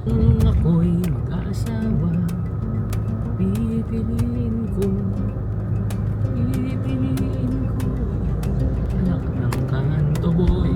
Kung ako'y mag-aasawa, pipiliin ko anak ng kanto boy.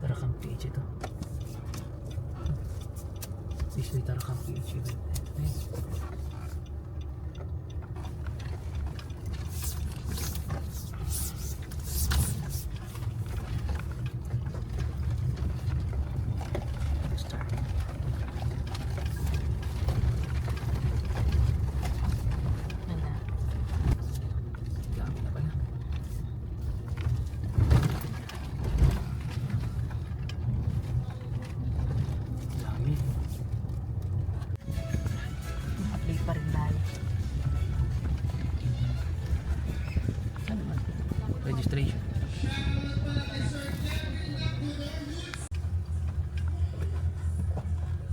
Tarakang PH ito. This way Tarakang PH ito. Pa rin tayo. Saan naman? Registration.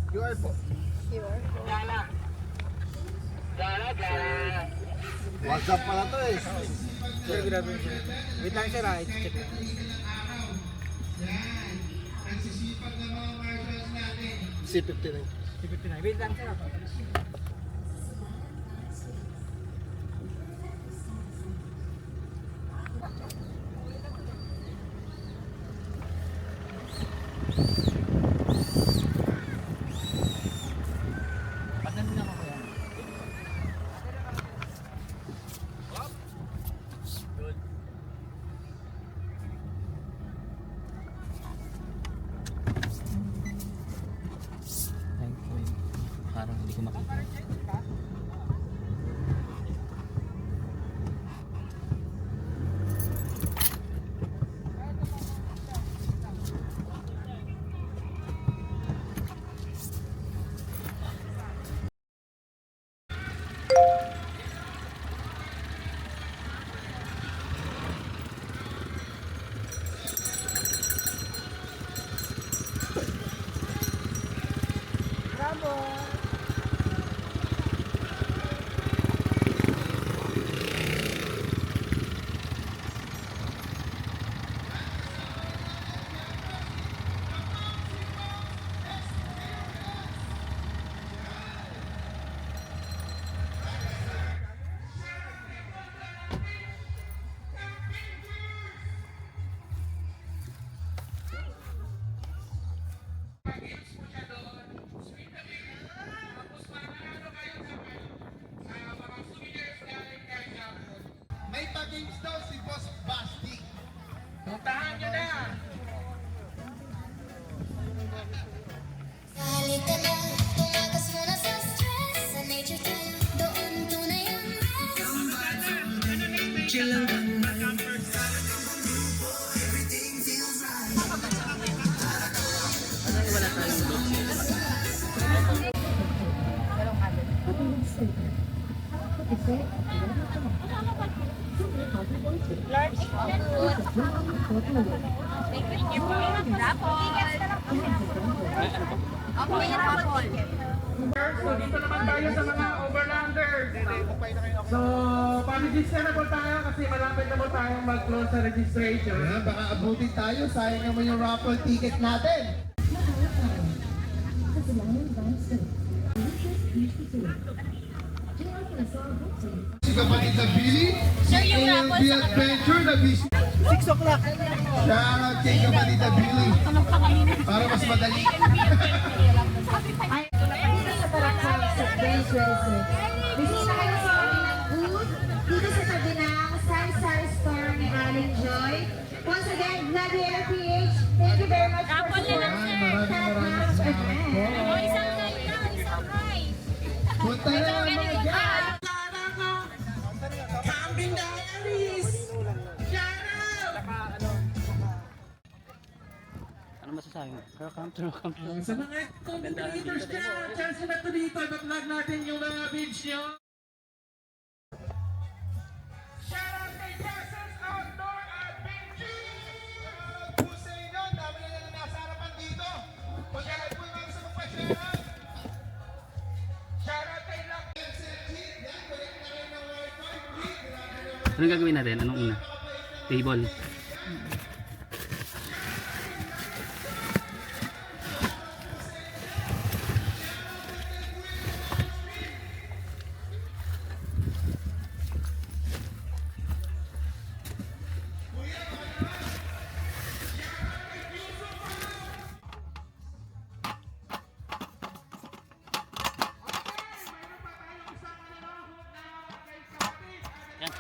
QR po. QR? WhatsApp pala to eh. Sir, good afternoon, sir. Wait lang, sir, i-check lang. C59. C59. Wait lang, sir. Parang hindi ko makita. May pag-games daw si Boss Basti. Puntahan nyo na! Halika na, tumakas muna sa stress. Sa nature tayo, doon tunay ang rest. Chill lang lang. Wala tayong look. Large food. Thank you po. Rapol. Okay, rapol. So, dito naman tayo sa mga overlanders. So, pa-register na po tayo kasi malapit na po tayong mag-close sa registration. Ayan, baka abutin tayo. Sayang naman yung raffle ticket natin. Si kapatid na Billy, Sir, yung ALB raffle sa Adventure na business. 6 o'clock. Shoutout kay kapatid na Billy. Para mas madali. Dito sa Tarakang sa Adventures. Bisita kayo sa tabi ng booth. Dito sa tabi ng sabi mo? Welcome to Sa mga content creators dyan, chance na ito dito. I-vlog natin yung mga page nyo. Shoutout kay Jason's Outdoor Adventure! Po sa inyo, dami na lang nasa harapan dito. Pagkakas po yung mga sa magpa-share. Shoutout kay Lock. Anong gagawin natin? Anong una? Table. Yan.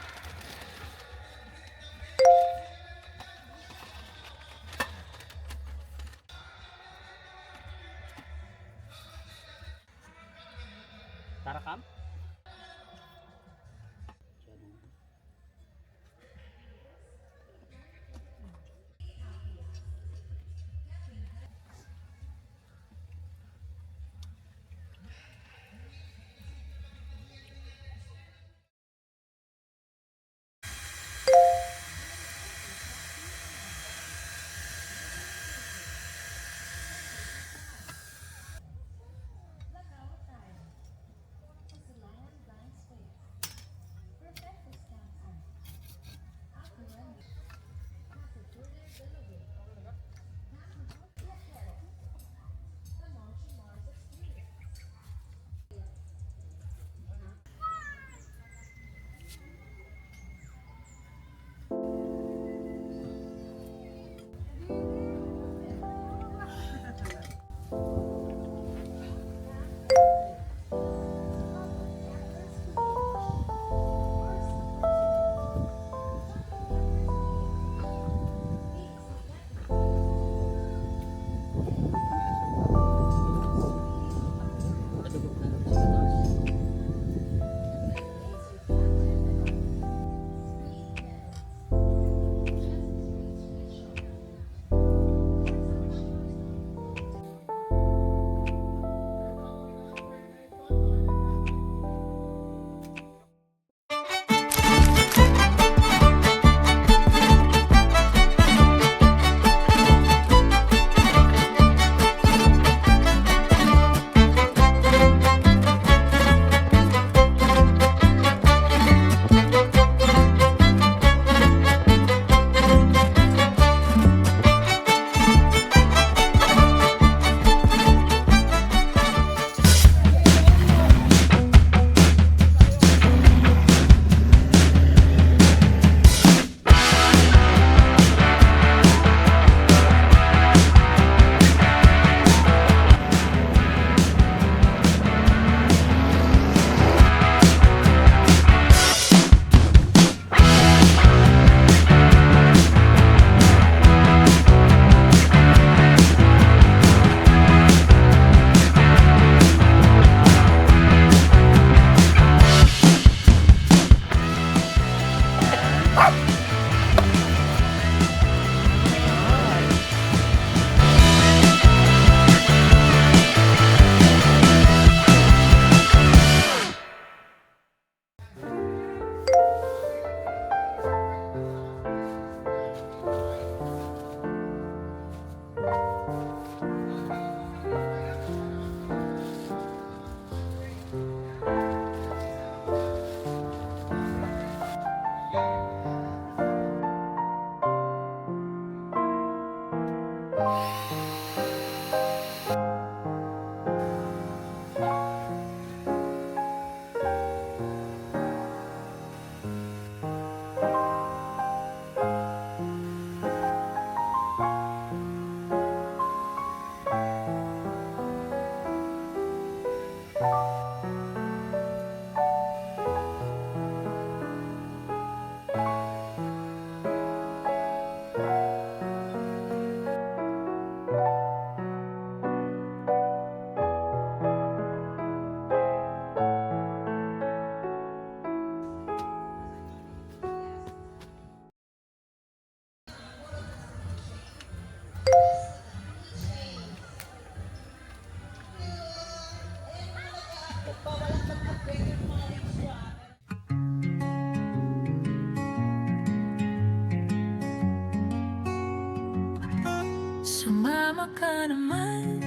ka naman.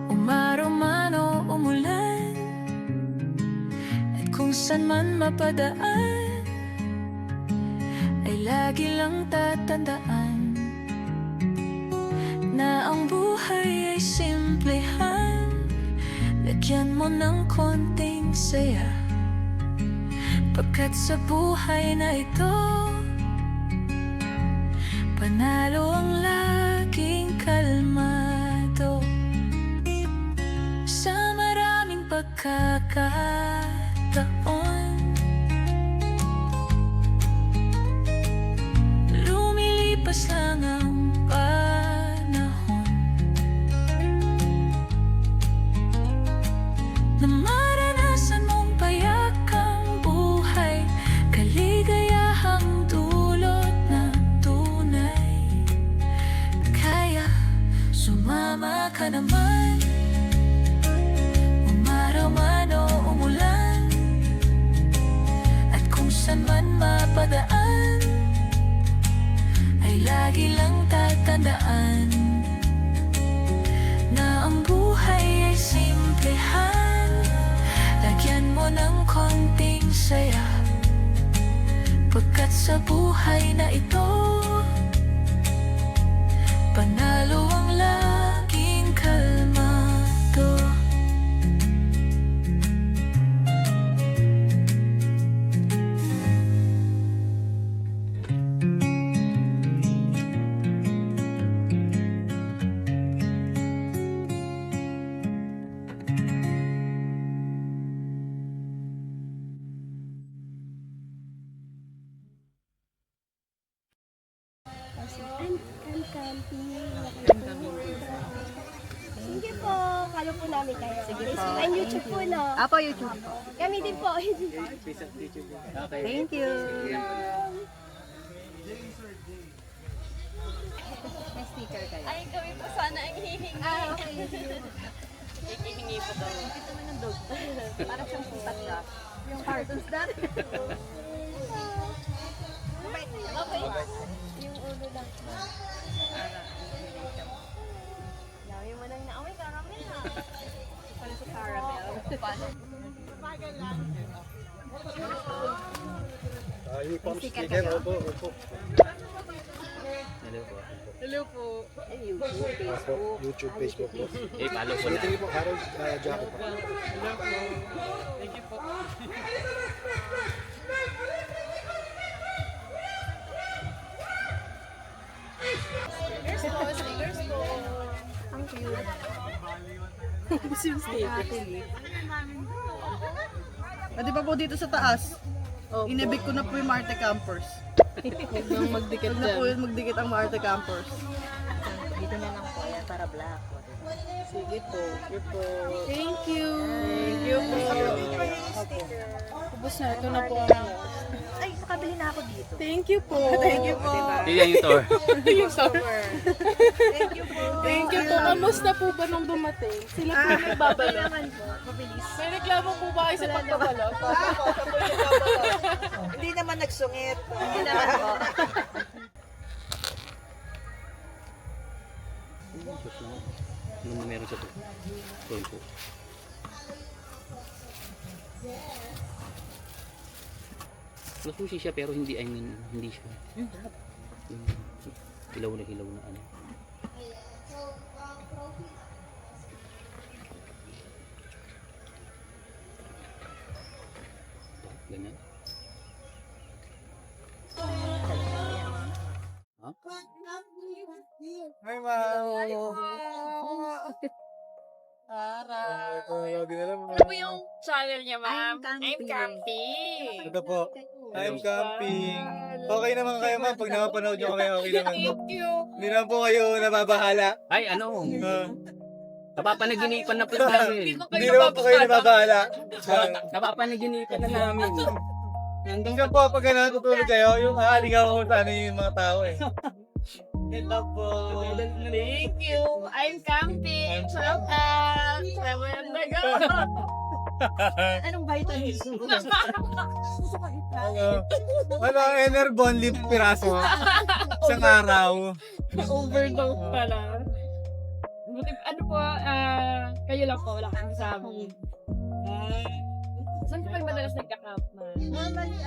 Umaraw man o umulan, at kung saan man mapadaan, ay lagi lang tatandaan na ang buhay ay simplehan. Lagyan mo ng konting saya, pagkat sa buhay na ito, panalo ang laging kalmado. Sa maraming pagkakataon, lumilipas lang ang panahon, na maranasan mong payakang buhay, kaligayahang dulot na tunay. Kaya sumama ka naman, umaraw man o umulan, at kung saan man mapadaan, ay lagi lang tatandaan na ang buhay ay simplehan. Lagyan mo ng konting saya, pagkat sa buhay na ito, panalo ang laging kalmado. Sige po, follow po namin kayo. Sige po. And YouTube po, no? Apo, YouTube po. Kami din po. Thank you. May sticker kayo. Ay, kami po sana ang hihingi. Okay. Hihingi po daw. Ito mo ng dog. Para siyang putat ka. Yung cartoons dati. Okay. Yung ulo lang. Dami mo nang naaway, caramel ha. Para sa caramel. Yung sticker, opo. Hello po. YouTube, Facebook po. Follow ko na. Ito po, Harold Jaco po. Thank you po. Ang cute. Pwede pa po dito sa taas. Inibig ko na po yung Marte Campers. Huwag nang magdikit dyan. Huwag na po yung magdikit ang Marte Campers. Dito na lang po yan para black. Sige po. Thank you. Thank you po. Ubus na. Ito na po. Ay, makabili na ako dito. Thank you po. Thank you po. Tignan yung tour. Thank you po. Thank you po. Kamusta po ba nung dumating? Sila po may babalo. naman po. Mabilis. May reklamo po ba kayo sa pagbabalo? Hindi naman nagsungit. Hindi naman po. Ano meron sa tour? Tour po. Nasushi siya pero hindi, hindi siya. Yung hilaw na ano. Ganyan. Ha? Hi, ma'am. Ano po yung channel niya, ma'am? I'm camping. Ito po. I'm camping. Okay naman kayo, ma'am. Pag napapanood nyo kami, okay naman. Thank you. Hindi naman po kayo nababahala. Ay, ano? Ah, Napapanaginipan na po namin. Hindi naman po kayo nababahala. Napapanaginipan na namin. Minsan po, pag natutulog kayo, yung aalingaw ko sa ano yung mga tao eh. Ito po. Thank you. I'm camping. Shout out. Anong vitamins? Ano, Enerbon lip piraso. Isang araw. Overdose pala. Buti, ano po, kayo lang po, wala kang kasama. Saan ka madalas nagka-camp, man? Normally,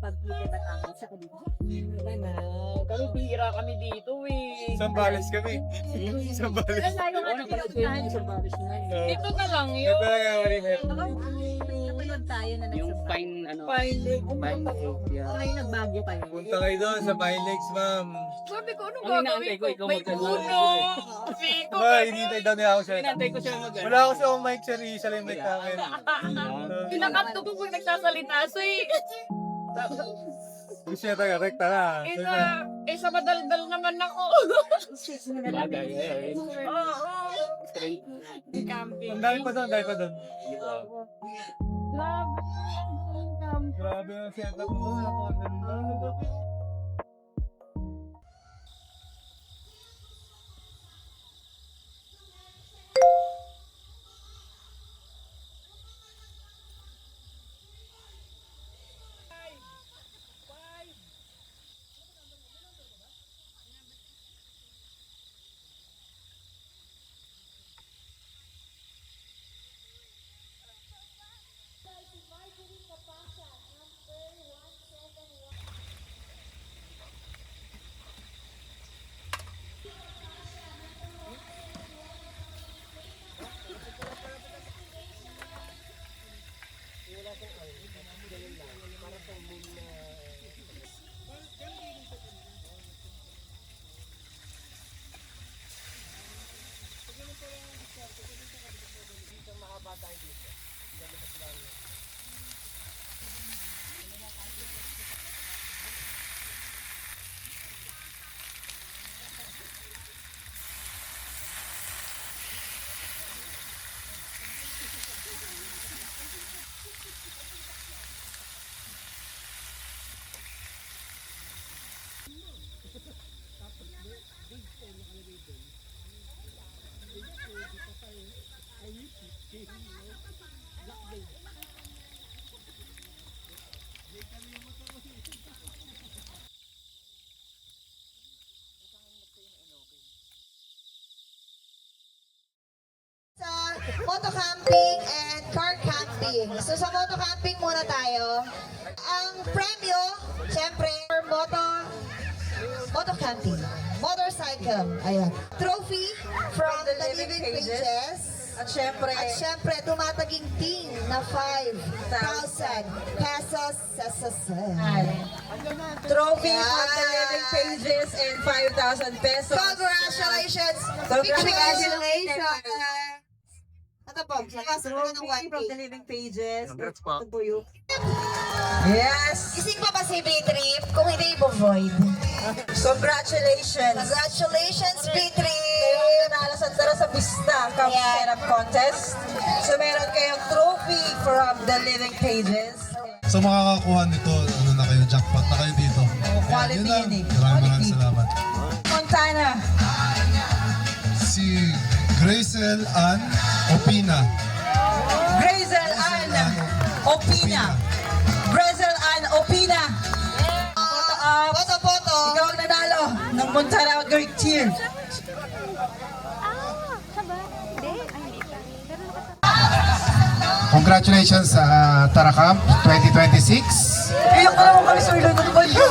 pag-ikot at ako sa kanila. Kami bihira kami dito eh. Sambales kami. Sambales. Layo nga ng pinagpuntahan. Dito na lang Ito yun. lang ang malimit. Napanood tayo na Yung nagsabay. fine, ano, Fine. fine cake, yeah. Okay, nagbagyo kayo. Punta kayo doon sa Pine Lakes, ma'am. Sabi ko, anong Ang inaantay gagawin ko, ko? ikaw May magtanong. puno. Biko. Ba, hinihintay daw niya ako siya. Inaantay ko siya Wala ako sa mic, sir. Isa lang yung mic namin. Pinakanto ko kung nagsasalita. So Gusto niya taga, rekta na. isa madaldal naman ako. Bagay, eh. Oo. Straight. Camping. Ang dami pa doon, ang dami pa doon. Love. Grabe ang setup mo. Ako, ganda. Moto camping and car camping. So sa moto camping muna tayo. Ang premyo, syempre, for moto camping. Motorcycle. Ayan. Trophy from the Living Pages. At syempre, tumataging ting na 5,000 pesos sa sasal. trophy Yan. from the Living Pages and 5,000 pesos. Congratulations! Congratulations! Ito po, sunod ng 1K. From the Living Pages. Congrats po. Ito po yun. Yes! Ising pa ba si B-Trip? Kung hindi, i-void. Congratulations! Congratulations, B-Trip! Kayo ang nanalo sa Tara sa Pista Camp Yeah. Setup Contest. So meron kayong trophy from the Living Pages. So makakakuha nito, ano na kayo, jackpot na kayo dito. Quality Yun lang. yun eh. Maraming Quality. salamat. Montana. Si Grazel Ann Opina. Grazel Ann Opina. Grazel Ann Opina. Poto. Ikaw ang nanalo ng Montana Great Cheer. Congratulations sa Tara Camp 2026. Iyak na naman kami sa ilo ng banyo.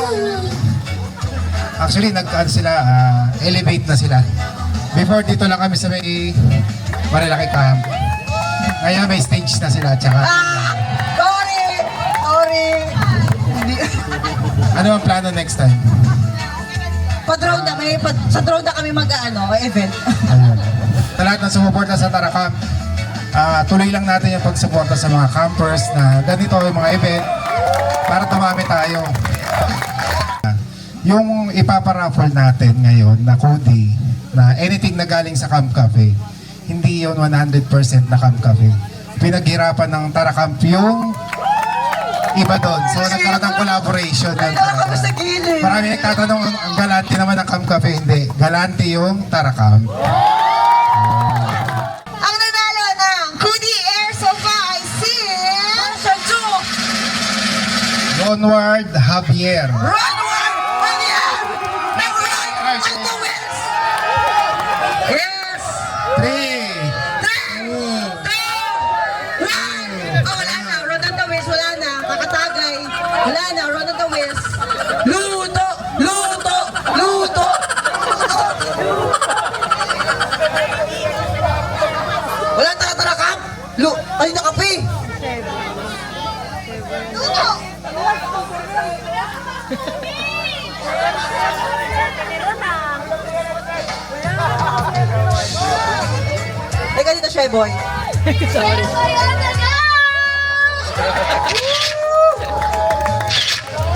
Actually, sila, elevate na sila. Before, dito lang kami sa may Marilaki Camp. Ngayon, may stage na sila. Tsaka, Sorry! Hindi. ano ang plano next time? Pa-drone na, sa drone na kami event. Ayun. Sa lahat ng sumuporta sa Tara Camp, tuloy lang natin yung pagsuporta sa mga campers na ganito yung mga event para tumami tayo. Yung ipaparaffle natin ngayon na Cody, na anything na galing sa Camp Cafe, hindi yun 100% na Camp Cafe. Pinaghirapan ng Tara Camp yung iba doon. So nagkaroon ng collaboration. Kami sa gilid. Marami nagtatanong, ang galante naman ng Camp Cafe. Hindi, galante yung Tara Camp. Ang nanalo ng Kudi Air Sofa ay si Ronward Javier. Ronward Javier! Ronward on the wheels! Yes! 3. Wala na, Ron on the wheels, wala na. Kakatagay. Wala na, Ron on the wheels. Luto! Luto! Luto! Wala tara-tarakam! Ay, nakapi! Luto! Teka dito, Sheboy.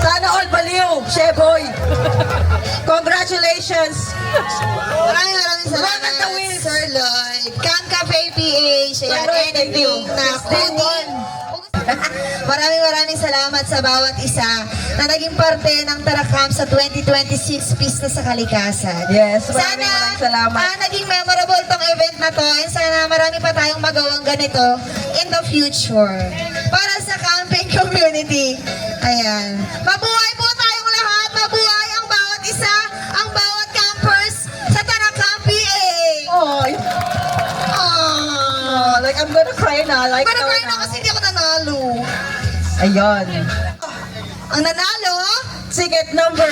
Sana all baliw, Sheboy. Congratulations. Maraming salamat, Sir Lloyd. Camp Cafe PH. Ayan, anything na kunin. Maraming salamat sa bawat isa na naging parte ng Tarakam sa 2026 Pista sa Kalikasan. Yes, Sana salamat. naging memorable tong event na to and sana marami pa tayong magawang ganito in the future. Para sa camping community. Ayan. Mabuhay po tayong lahat. Mabuhay ang bawat isa, ang bawat campers sa Tarakam PA. Oy. Like, I'm gonna cry na. Like, Para kayo na kasi hindi ako nanalo. Ayun. Ang nanalo, Ticket number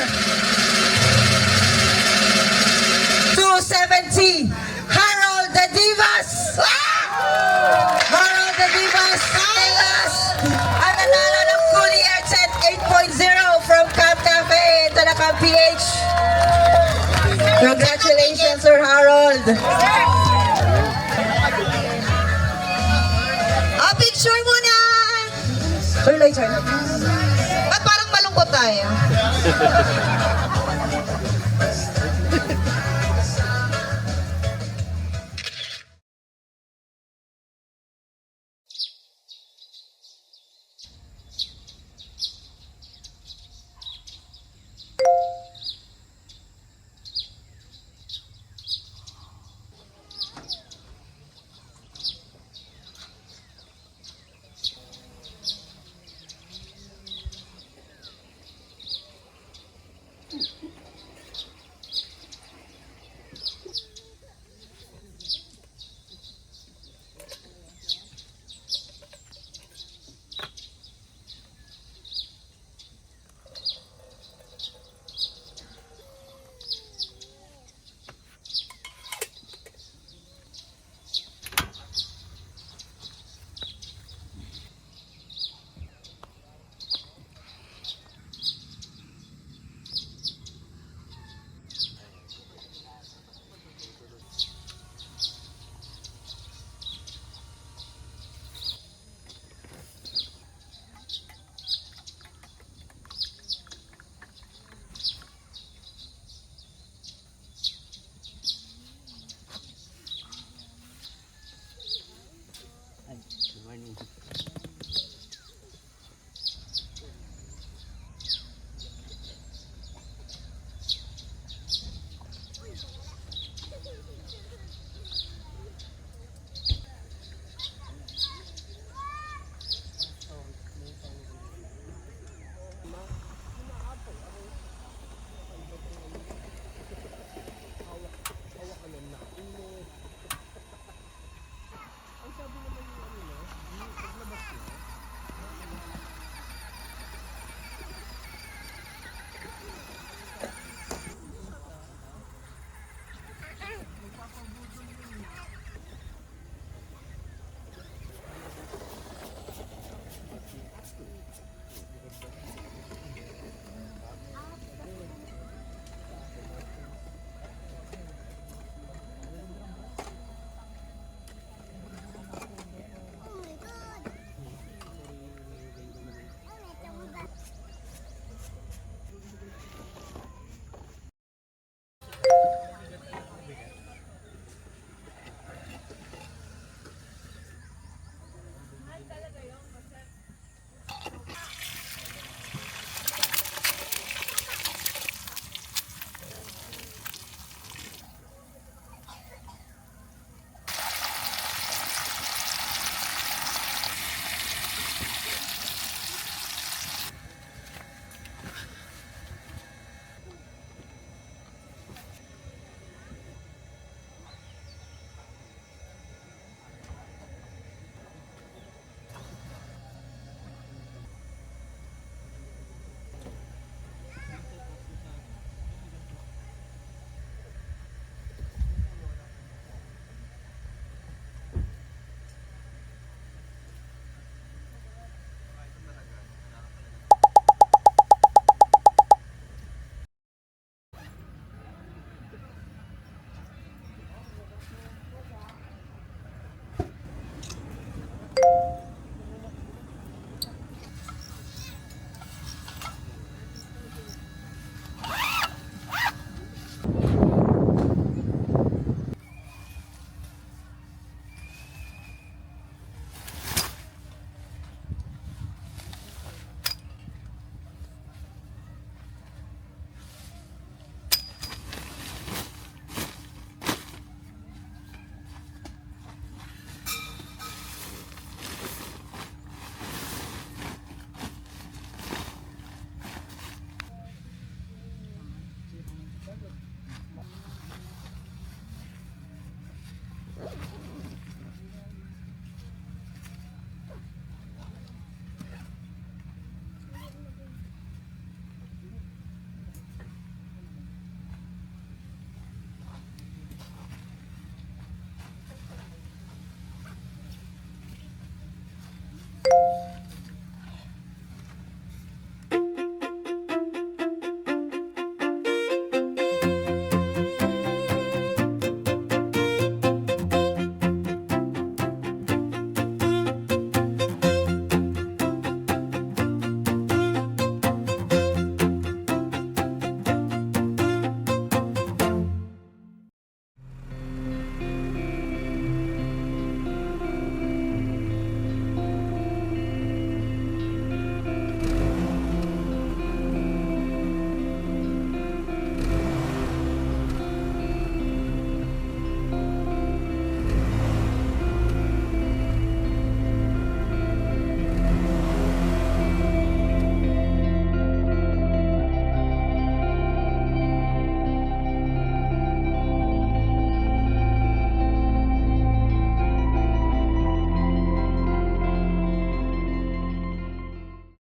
270. Harold the Divas. Harold the Divas. Divas. Ang nanalo ng Coolie Headset 8.0 from Camp Cafe, Tarakam PH. Congratulations, Sir Harold. picture muna. Sir, later. Ba't parang malungkot tayo?